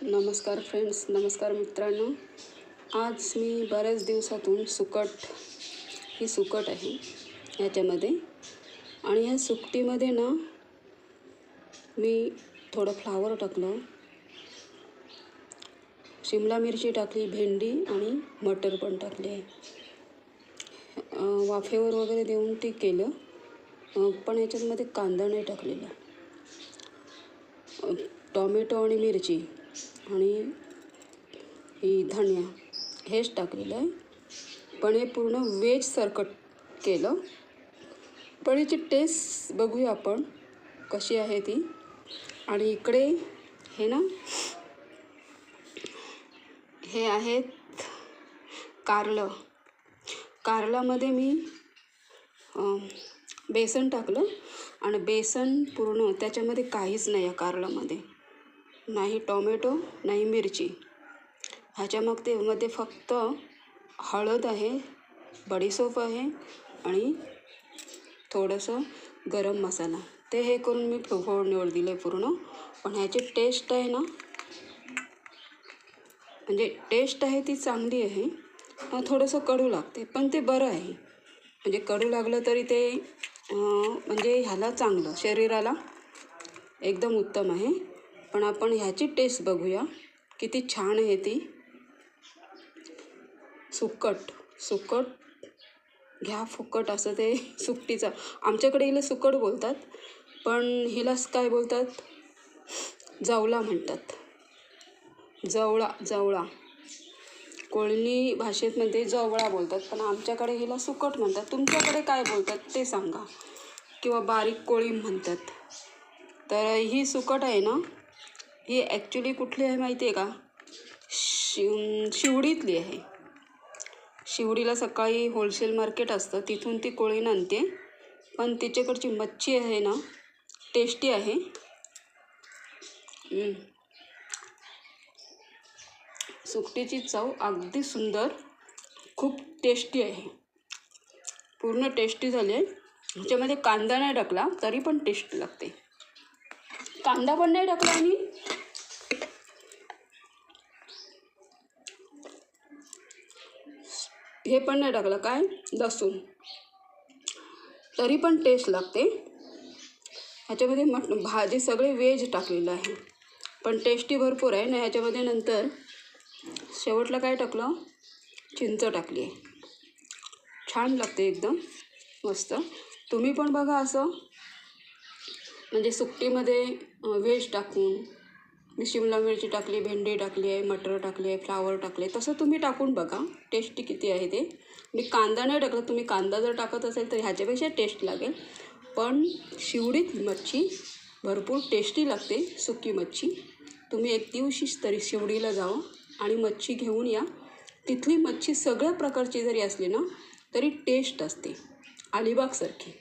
नमस्कार फ्रेंड्स, नमस्कार मित्रांनो. आज मी बऱ्याच दिवसातून सुकट आहे ह्याच्यामध्ये. आणि ह्या सुकटीमध्ये ना मी थोडं फ्लावर टाकलं, शिमला मिरची टाकली, भेंडी आणि मटर पण टाकली आहे. वाफेवर वगैरे देऊन ते केलं, पण ह्याच्यामध्ये कांदा नाही टाकलेला. टॉमॅटो आणि मिरची आणि ही धनिया हेच टाकलेलं आहे. पण हे पूर्ण व्हेजसारखं केलं. पण याची टेस्ट बघूया आपण कशी आहे ती. आणि इकडे हे ना हे आहेत कारल्यामध्ये मी बेसन टाकलं आणि बेसन पूर्ण त्याच्यामध्ये काहीच नाही आहे कारल्यामध्ये, नाही टोमॅटो नाही मिरची. मध्ये फक्त हळद आहे, बडीशेप आहे आणि थोडंसं गरम मसाला. ते हे करून मी फोडणीवर दिले पूर्ण. पण ह्याची टेस्ट आहे ना, म्हणजे टेस्ट आहे ती चांगली आहे. थोडंसं कडू लागते पण ते बरं आहे. म्हणजे कडू लागलं तरी ते म्हणजे ह्याला चांगलं, शरीराला एकदम उत्तम आहे. पण आपण ह्याची टेस्ट बघूया किती छान आहे ती. सुकट घ्या फुकट असं ते सुकटीचं. आमच्याकडे हिला सुकट बोलतात, पण हिलाच काय बोलतात, जवळा म्हणतात. जवळा कोळणी भाषेमध्ये जवळा बोलतात, पण आमच्याकडे हिला सुकट म्हणतात. तुमच्याकडे काय बोलतात ते सांगा, किंवा बारीक कोळी म्हणतात. तर ही सुकट आहे ना, ही ॲक्च्युली कुठली आहे माहिती आहे का, शिवडीतली आहे. शिवडीला सकाळी होलसेल मार्केट असतं, तिथून ती कोळीण आणते. पण तिच्याकडची मच्छी आहे ना, टेस्टी आहे. सुकटीची चव अगदी सुंदर, खूप टेस्टी आहे, पूर्ण टेस्टी झाली आहे. ह्याच्यामध्ये कांदा नाही टाकला तरी पण टेस्ट लागते. कांदा पण नाही टाकला आणि हे पण नाही टाकलं, काय लसूण, तरी पण टेस्ट लागते. ह्याच्यामध्ये भाजी सगळे व्हेज टाकलेलं आहे, पण टेस्टी भरपूर आहे ना. ह्याच्यामध्ये नंतर शेवटला काय टाकलं, चिंच टाकली आहे. छान लागते, एकदम मस्त. तुम्ही पण बघा असं, म्हणजे सुकटीमध्ये व्हेज टाकून. मी शिमला मिरची टाकली, भेंडी टाकली आहे, मटर टाकली आहे, फ्लावर टाकले. तसं तुम्ही टाकून बघा टेस्टी किती आहे ते. मी कांदा नाही टाकला, तुम्ही कांदा जर टाकत असेल तर ह्याच्यापेक्षा टेस्ट लागेल. पण शिवडीत मच्छी भरपूर टेस्टी लागते, सुकी मच्छी. तुम्ही एक दिवशी तरी शिवडीला जावं आणि मच्छी घेऊन या. तिथली मच्छी सगळ्या प्रकारची जरी असली ना तरी टेस्ट असते अलिबागसारखी.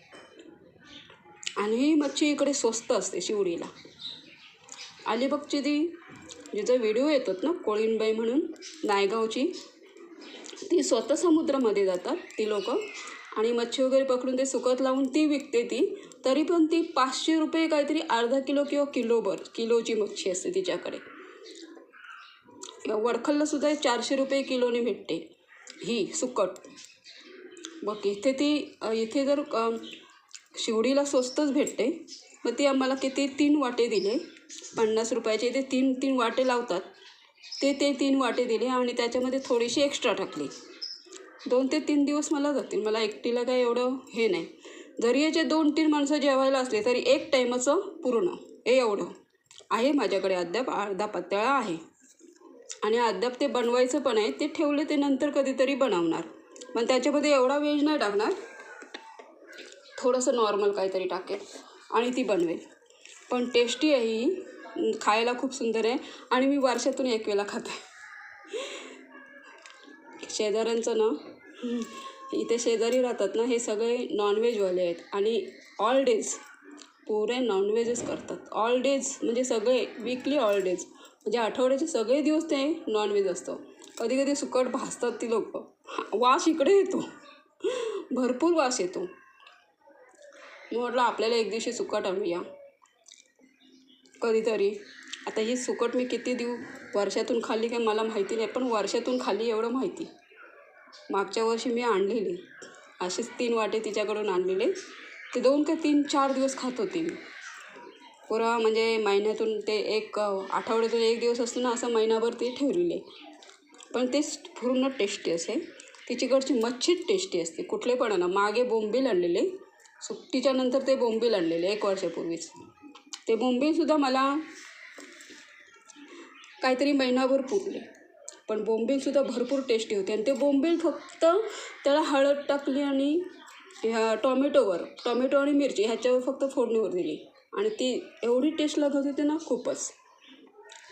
आणि ही मच्छी इकडे स्वस्त असते शिवडीला. अलिबागची जिचा व्हिडिओ येतात ना, कोळीणबाई म्हणून नायगावची, ती स्वतः समुद्रामध्ये जातात ती लोक आणि मच्छी वगैरे पकडून ते सुकत लावून ती विकते ती. तरी पण ती 500 रुपये काहीतरी अर्धा किलो किंवा किलोची मच्छी असते तिच्याकडे. वडखललासुद्धा 400 रुपये किलोने भेटते ही सुकट. बघ इथे जर शिवडीला स्वस्तच भेटते. मग ती आम्हाला किती 3 वाटे दिले, 50 रुपयाचे. ते 3 वाटे लावतात, ते 3 वाटे दिले आणि त्याच्यामध्ये थोडीशी एक्स्ट्रा टाकली. 2 ते 3 दिवस मला जातील, मला एकटीला काय एवढं हे नाही. जरी याचे 2-3 माणसं जेवायला असले तरी एक टाईमाचं पूर्ण हे एवढं आहे माझ्याकडे. अद्याप अर्धा पातळा आहे आणि अद्याप ते बनवायचं पण आहे. ते ठेवले, ते नंतर कधीतरी बनवणार. पण त्याच्यामध्ये एवढा व्हेज नाही टाकणार, थोडंसं नॉर्मल काहीतरी टाकेल आणि ती बनवेल. पण टेस्टी आहे ही, खायला खूप सुंदर आहे. आणि मी वर्षातून एक वेळा खाते. शेजाऱ्यांचं ना, इथे शेजारी राहतात ना, हे सगळे नॉनव्हेजवाले आहेत आणि ऑल डेज पुरे नॉनव्हेजच करतात. ऑल डेज म्हणजे सगळे वीकली ऑल डेज, म्हणजे आठवड्याचे सगळे दिवस ते नॉनव्हेज असतं. कधी कधी सुकट भाजतात ती लोक. वास इकडे येतो, भरपूर वास येतो. मी म्हटलं आपल्याला एक दिवशी सुकट आणूया कधीतरी. आता ही सुकट मी किती वर्षातून खाल्ली काय मला माहिती नाही, पण वर्षातून खाल्ली एवढं माहिती. मागच्या वर्षी मी आणलेली असेच 3 वाटे तिच्याकडून आणलेले. ते 2 का 3-4 दिवस खात होते मी. पुरा म्हणजे महिन्यातून ते एक आठवड्यातून 1 दिवस असतो ना, असं महिनाभर ते ठेवलेले. पण ते पूर्ण टेस्टी असे. तिच्याकडची मच्छीच टेस्टी असते. कुठले पण ना, मागे बोंबील आणलेले, सुट्टीच्या नंतर ते बोंबील आणलेले 1 वर्षापूर्वीच. ते बोंबीलसुद्धा मला काहीतरी महिनाभर पुरले. पण बोंबीलसुद्धा भरपूर टेस्टी होते. आणि ते बोंबील फक्त त्याला हळद टाकली आणि टोमॅटो आणि मिरची ह्याच्यावर फक्त फोडणीवर दिली आणि ती एवढी टेस्ट लागत होती ना, खूपच.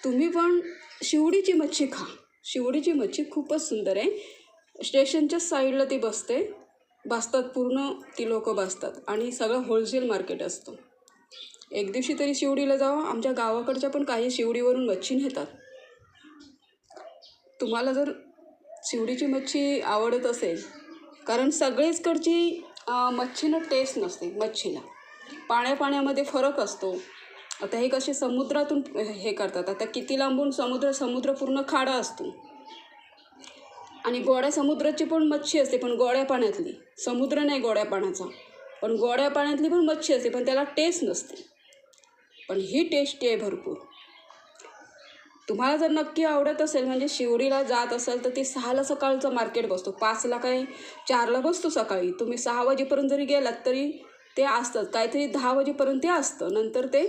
तुम्ही पण शिवडीची मच्छी खा. शिवडीची मच्छी खूपच सुंदर आहे. स्टेशनच्या साईडला ती बसतात पूर्ण ती लोकं बसतात आणि सगळं होलसेल मार्केट असतं. एक दिवशी तरी शिवडीला जावं. आमच्या गावाकडच्या पण काही शिवडीवरून मच्छी नेतात. तुम्हाला जर शिवडीची मच्छी आवडत असेल, कारण सगळीचकडची मच्छीनं टेस्ट नसते. मच्छीला पाण्यामध्ये फरक असतो. आता हे कसे समुद्रातून हे करतात. आता किती लांबून समुद्र पूर्ण खाडा असतो आणि गोड्या समुद्राची पण मच्छी असते, पण गोड्या पाण्यातली. समुद्र नाही गोड्या पाण्याचा, पण गोड्या पाण्यातली पण मच्छी असते, पण त्याला टेस्ट नसते. पण ही टेस्टी आहे भरपूर. तुम्हाला जर नक्की आवडत असेल, म्हणजे शिवडीला जात असाल तर ते 6ला सकाळचं मार्केट बसतो. 5ला काय 4ला बसतो सकाळी. तुम्ही 6 वाजेपर्यंत जरी गेलात तरी ते असतं. काहीतरी 10 वाजेपर्यंत ते असतं. नंतर ते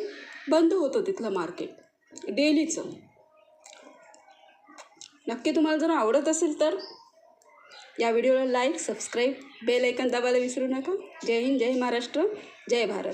बंद होतं तिथलं मार्केट डेलीचं. नक्की तुम्हाला जर आवडत असेल तर या व्हिडिओला लाईक, सबस्क्राईब, बेल आयकॉन दाबायला विसरू नका. जय हिंद, जय महाराष्ट्र, जय भारत.